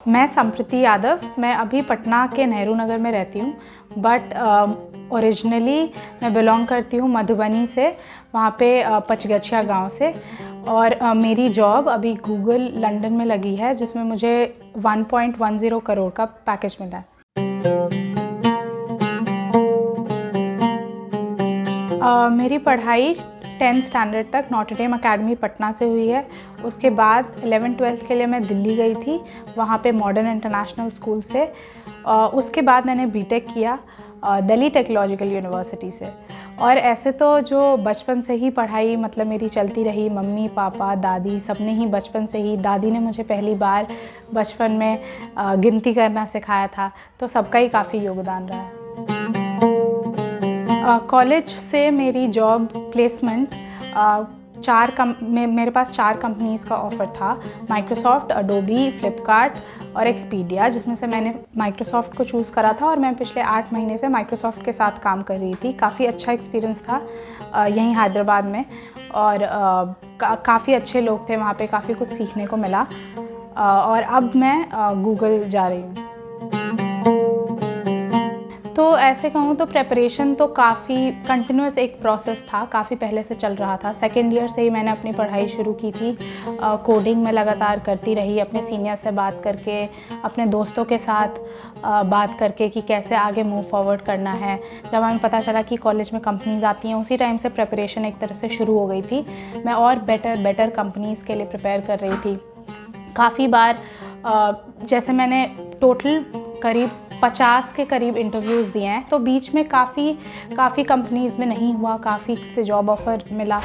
मैं संप्रीति यादव, मैं अभी पटना के नेहरू नगर में रहती हूँ, बट ओरिजिनली मैं बिलोंग करती हूँ मधुबनी से, वहाँ पे पचगछिया गांव से। और मेरी जॉब अभी गूगल लंदन में लगी है, जिसमें मुझे 1.10 करोड़ का पैकेज मिला है। मेरी पढ़ाई 10th स्टैंडर्ड तक नॉटर डेम अकेडमी पटना से हुई है। उसके बाद 11th-12th के लिए मैं दिल्ली गई थी, वहाँ पे मॉडर्न इंटरनेशनल स्कूल से। उसके बाद मैंने बीटेक किया दिल्ली टेक्नोलॉजिकल यूनिवर्सिटी से। और ऐसे तो जो बचपन से ही पढ़ाई मतलब मेरी चलती रही, मम्मी पापा दादी सब ने ही बचपन से ही, दादी ने मुझे पहली बार बचपन में गिनती करना सिखाया था, तो सबका ही काफ़ी योगदान रहा है। कॉलेज से मेरी जॉब प्लेसमेंट मेरे पास 4 कंपनीज़ का ऑफ़र था, माइक्रोसॉफ्ट, अडोबी, फ्लिपकार्ट और एक्सपीडिया, जिसमें से मैंने माइक्रोसॉफ्ट को चूज़ करा था। और मैं पिछले 8 महीने से माइक्रोसॉफ्ट के साथ काम कर रही थी। काफ़ी अच्छा एक्सपीरियंस था यहीं हैदराबाद में, और काफ़ी अच्छे लोग थे वहाँ पे, काफ़ी कुछ सीखने को मिला। और अब मैं गूगल जा रही हूँ। तो ऐसे कहूँ तो प्रेपरेशन तो काफ़ी कंटिन्यूस एक प्रोसेस था, काफ़ी पहले से चल रहा था। सेकेंड ईयर से ही मैंने अपनी पढ़ाई शुरू की थी, कोडिंग में लगातार करती रही, अपने सीनियर से बात करके, अपने दोस्तों के साथ बात करके कि कैसे आगे मूव फॉरवर्ड करना है। जब हमें पता चला कि कॉलेज में कंपनीज़ आती हैं, उसी टाइम से प्रेपरेशन एक तरह से शुरू हो गई थी। मैं और बेटर कंपनीज़ के लिए प्रिपेयर कर रही थी। काफ़ी बार जैसे मैंने टोटल करीब 50 के करीब इंटरव्यूज़ दिए हैं, तो बीच में काफ़ी कंपनीज़ में नहीं हुआ, काफ़ी से जॉब ऑफ़र मिला।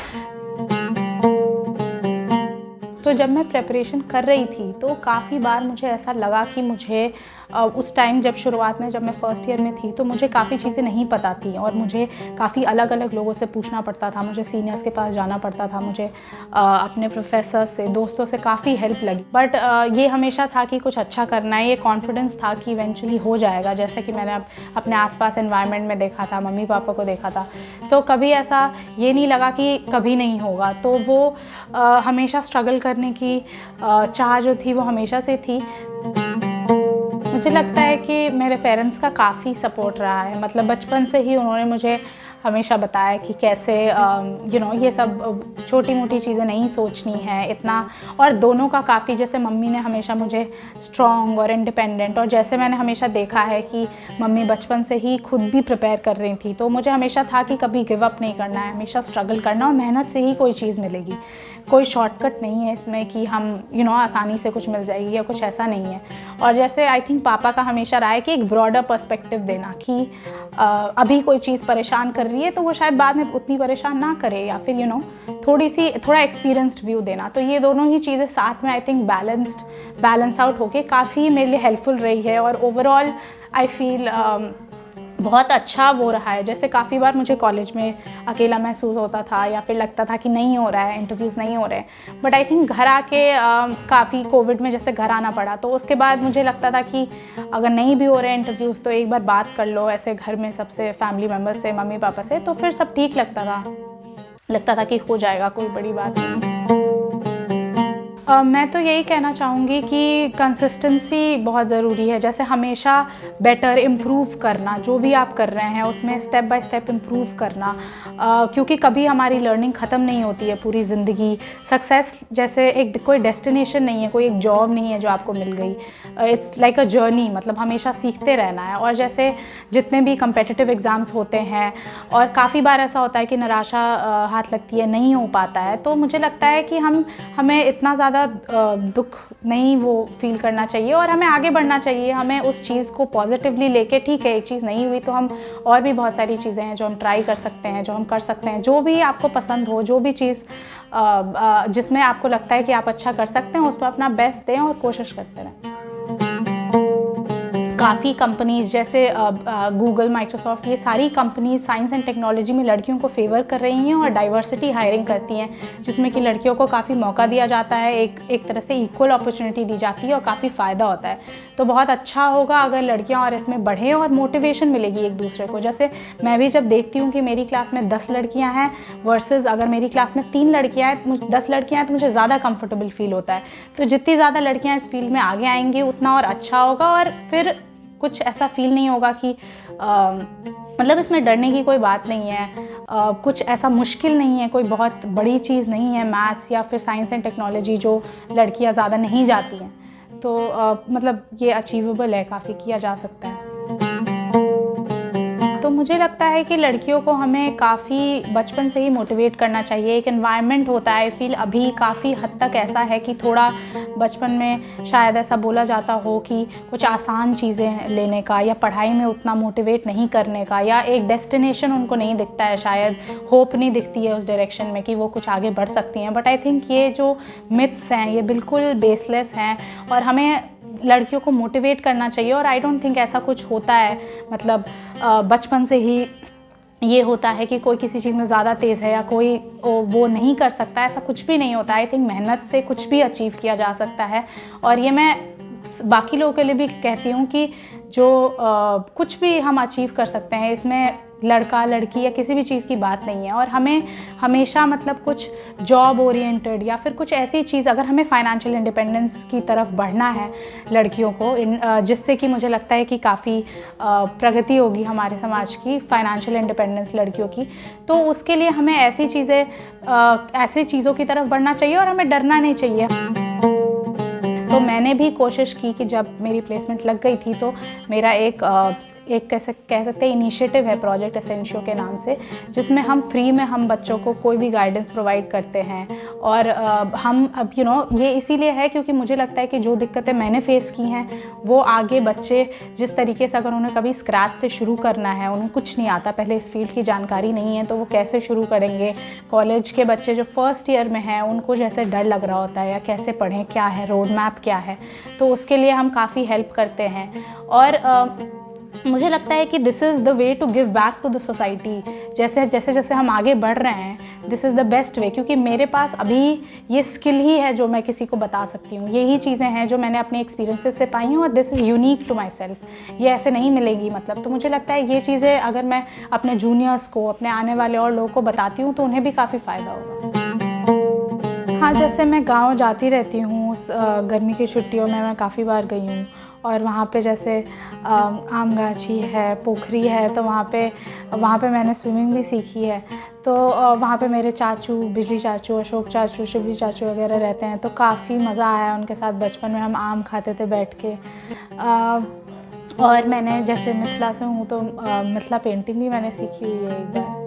तो जब मैं प्रेपरेशन कर रही थी तो काफ़ी बार मुझे ऐसा लगा कि मुझे उस टाइम जब शुरुआत में जब मैं फर्स्ट ईयर में थी तो मुझे काफ़ी चीज़ें नहीं पता थी, और मुझे काफ़ी अलग अलग लोगों से पूछना पड़ता था, मुझे सीनियर्स के पास जाना पड़ता था, मुझे अपने प्रोफेसर से, दोस्तों से काफ़ी हेल्प लगी। बट ये हमेशा था कि कुछ अच्छा करना है, ये कॉन्फिडेंस था कि इवेंचुअली हो जाएगा। जैसे कि मैंने अपने आसपास एनवायरनमेंट में देखा था, मम्मी पापा को देखा था, तो कभी ऐसा ये नहीं लगा कि कभी नहीं होगा। तो वो हमेशा स्ट्रगल करने की चाह जो थी वो हमेशा से थी। मुझे लगता है कि मेरे पेरेंट्स का काफ़ी सपोर्ट रहा है, मतलब बचपन से ही उन्होंने मुझे हमेशा बताया कि कैसे ये सब छोटी मोटी चीज़ें नहीं सोचनी है इतना। और दोनों का काफ़ी, जैसे मम्मी ने हमेशा मुझे स्ट्रॉन्ग और इंडिपेंडेंट, और जैसे मैंने हमेशा देखा है कि मम्मी बचपन से ही खुद भी प्रिपेयर कर रही थी, तो मुझे हमेशा था कि कभी गिव अप नहीं करना है, हमेशा स्ट्रगल करना, और मेहनत से ही कोई चीज़ मिलेगी। कोई शॉर्टकट नहीं है इसमें कि हम आसानी से कुछ मिल जाएगी या कुछ ऐसा नहीं है। और जैसे आई थिंक पापा का हमेशा रहा है कि एक ब्रॉडर पर्सपेक्टिव देना कि अभी कोई चीज़ परेशान कर रही है तो वो शायद बाद में उतनी परेशान ना करे, या फिर थोड़ा एक्सपीरियंस्ड व्यू देना। तो ये दोनों ही चीज़ें साथ में आई थिंक बैलेंस आउट होके काफ़ी मेरे लिए हेल्पफुल रही है। और ओवरऑल आई फील बहुत अच्छा वो रहा है। जैसे काफ़ी बार मुझे कॉलेज में अकेला महसूस होता था, या फिर लगता था कि नहीं हो रहा है, इंटरव्यूज़ नहीं हो रहे हैं। बट आई थिंक घर आके काफ़ी कोविड में जैसे घर आना पड़ा, तो उसके बाद मुझे लगता था कि अगर नहीं भी हो रहे हैं इंटरव्यूज़ तो एक बार बात कर लो ऐसे घर में सबसे, फैमिली मेम्बर्स से, मम्मी पापा से, तो फिर सब ठीक लगता था कि हो जाएगा, कोई बड़ी बात नहीं। मैं तो यही कहना चाहूँगी कि कंसिस्टेंसी बहुत ज़रूरी है। जैसे हमेशा बेटर इम्प्रूव करना, जो भी आप कर रहे हैं उसमें स्टेप बाय स्टेप इम्प्रूव करना, क्योंकि कभी हमारी लर्निंग ख़त्म नहीं होती है पूरी ज़िंदगी। सक्सेस जैसे कोई डेस्टिनेशन नहीं है, कोई एक जॉब नहीं है जो आपको मिल गई। इट्स लाइक अ जर्नी, मतलब हमेशा सीखते रहना है। और जैसे जितने भी कम्पिटिटिव एग्ज़ाम्स होते हैं, और काफ़ी बार ऐसा होता है कि निराशा हाथ लगती है, नहीं हो पाता है, तो मुझे लगता है कि हमें इतना ज़्यादा दुख नहीं वो फील करना चाहिए, और हमें आगे बढ़ना चाहिए। हमें उस चीज़ को पॉजिटिवली लेके, ठीक है एक चीज़ नहीं हुई तो हम और भी बहुत सारी चीज़ें हैं जो हम ट्राई कर सकते हैं, जो हम कर सकते हैं। जो भी आपको पसंद हो, जो भी चीज़ जिसमें आपको लगता है कि आप अच्छा कर सकते हैं, उसमें अपना बेस्ट दें और कोशिश करते रहें। काफ़ी कंपनीज़ जैसे गूगल, माइक्रोसॉफ्ट, ये सारी कंपनीज साइंस एंड टेक्नोलॉजी में लड़कियों को फेवर कर रही हैं और डाइवर्सिटी हायरिंग करती हैं, जिसमें कि लड़कियों को काफ़ी मौका दिया जाता है, एक तरह से इक्वल अपॉर्चुनिटी दी जाती है और काफ़ी फ़ायदा होता है। तो बहुत अच्छा होगा अगर लड़कियां और इसमें बढ़ें और मोटिवेशन मिलेगी एक दूसरे को। जैसे मैं भी जब देखती हूँ कि मेरी क्लास में 10 लड़कियाँ हैं वर्सेस अगर मेरी क्लास में 3 लड़कियाँ हैं, 10 लड़कियाँ हैं, तो मुझे ज़्यादा कंफर्टेबल फील होता है। तो जितनी ज़्यादा लड़कियाँ इस फील्ड में आगे आएंगी उतना और अच्छा होगा, और फिर कुछ ऐसा फील नहीं होगा कि मतलब इसमें डरने की कोई बात नहीं है, कुछ ऐसा मुश्किल नहीं है, कोई बहुत बड़ी चीज़ नहीं है मैथ्स या फिर साइंस एंड टेक्नोलॉजी जो लड़कियां ज़्यादा नहीं जाती हैं। तो मतलब ये अचीवेबल है, काफ़ी किया जा सकता है। तो मुझे लगता है कि लड़कियों को हमें काफ़ी बचपन से ही मोटिवेट करना चाहिए। एक एनवायरनमेंट होता है, फील अभी काफ़ी हद तक ऐसा है कि थोड़ा बचपन में शायद ऐसा बोला जाता हो कि कुछ आसान चीज़ें लेने का या पढ़ाई में उतना मोटिवेट नहीं करने का, या एक डेस्टिनेशन उनको नहीं दिखता है, शायद होप नहीं दिखती है उस डायरेक्शन में कि वो कुछ आगे बढ़ सकती हैं। बट आई थिंक ये जो मिथ्स हैं ये बिल्कुल बेसलेस हैं और हमें लड़कियों को मोटिवेट करना चाहिए। और आई डोंट थिंक ऐसा कुछ होता है, मतलब बचपन से ही ये होता है कि कोई किसी चीज़ में ज़्यादा तेज़ है या कोई वो नहीं कर सकता, ऐसा कुछ भी नहीं होता। आई थिंक मेहनत से कुछ भी अचीव किया जा सकता है। और ये मैं बाकी लोगों के लिए भी कहती हूँ कि जो कुछ भी हम अचीव कर सकते हैं, इसमें लड़का लड़की या किसी भी चीज़ की बात नहीं है। और हमें हमेशा मतलब कुछ जॉब ओरिएंटेड या फिर कुछ ऐसी चीज़, अगर हमें फाइनेंशियल इंडिपेंडेंस की तरफ बढ़ना है लड़कियों को, जिससे कि मुझे लगता है कि काफ़ी प्रगति होगी हमारे समाज की, फाइनेंशियल इंडिपेंडेंस लड़कियों की, तो उसके लिए हमें ऐसी चीज़ों की तरफ बढ़ना चाहिए और हमें डरना नहीं चाहिए। तो मैंने भी कोशिश की कि जब मेरी प्लेसमेंट लग गई थी तो मेरा एक कह सकते हैं इनिशिएटिव है प्रोजेक्ट एसेंशियो के नाम से, जिसमें हम फ्री में हम बच्चों को कोई भी गाइडेंस प्रोवाइड करते हैं। और हम अब ये इसीलिए है क्योंकि मुझे लगता है कि जो दिक्कतें मैंने फेस की हैं वो आगे बच्चे जिस तरीके से, अगर उन्हें कभी स्क्रैच से शुरू करना है, उन्हें कुछ नहीं आता, पहले इस फील्ड की जानकारी नहीं है, तो वो कैसे शुरू करेंगे। कॉलेज के बच्चे जो फर्स्ट ईयर में हैं उनको जैसे डर लग रहा होता है या कैसे पढ़ें, क्या है रोड मैप क्या है, तो उसके लिए हम काफ़ी हेल्प करते हैं। और मुझे लगता है कि this is the way to give back to the society. जैसे जैसे हम आगे बढ़ रहे हैं, this is the best way, क्योंकि मेरे पास अभी ये स्किल ही है जो मैं किसी को बता सकती हूँ। यही चीज़ें हैं जो मैंने अपने एक्सपीरियंसेस से पाई हैं और this is unique to myself, ये ऐसे नहीं मिलेगी मतलब। तो मुझे लगता है ये चीज़ें अगर मैं अपने जूनियर्स को, अपने आने वाले और लोगों को बताती हूँ तो उन्हें भी काफ़ी फ़ायदा होगा। हाँ, जैसे मैं गाँव जाती रहती हूँ, गर्मी की छुट्टियों में मैं काफ़ी बार गई हूँ और वहाँ पे जैसे आमगाछी है, पोखरी है, तो वहाँ पे मैंने स्विमिंग भी सीखी है। तो वहाँ पे मेरे चाचू, बिजली चाचू, अशोक चाचू, शिवली चाचू वगैरह रहते हैं, तो काफ़ी मज़ा आया उनके साथ। बचपन में हम आम खाते थे बैठ के। और मैंने जैसे मिथिला से हूँ तो मिथिला पेंटिंग भी मैंने सीखी हुई है एक बार।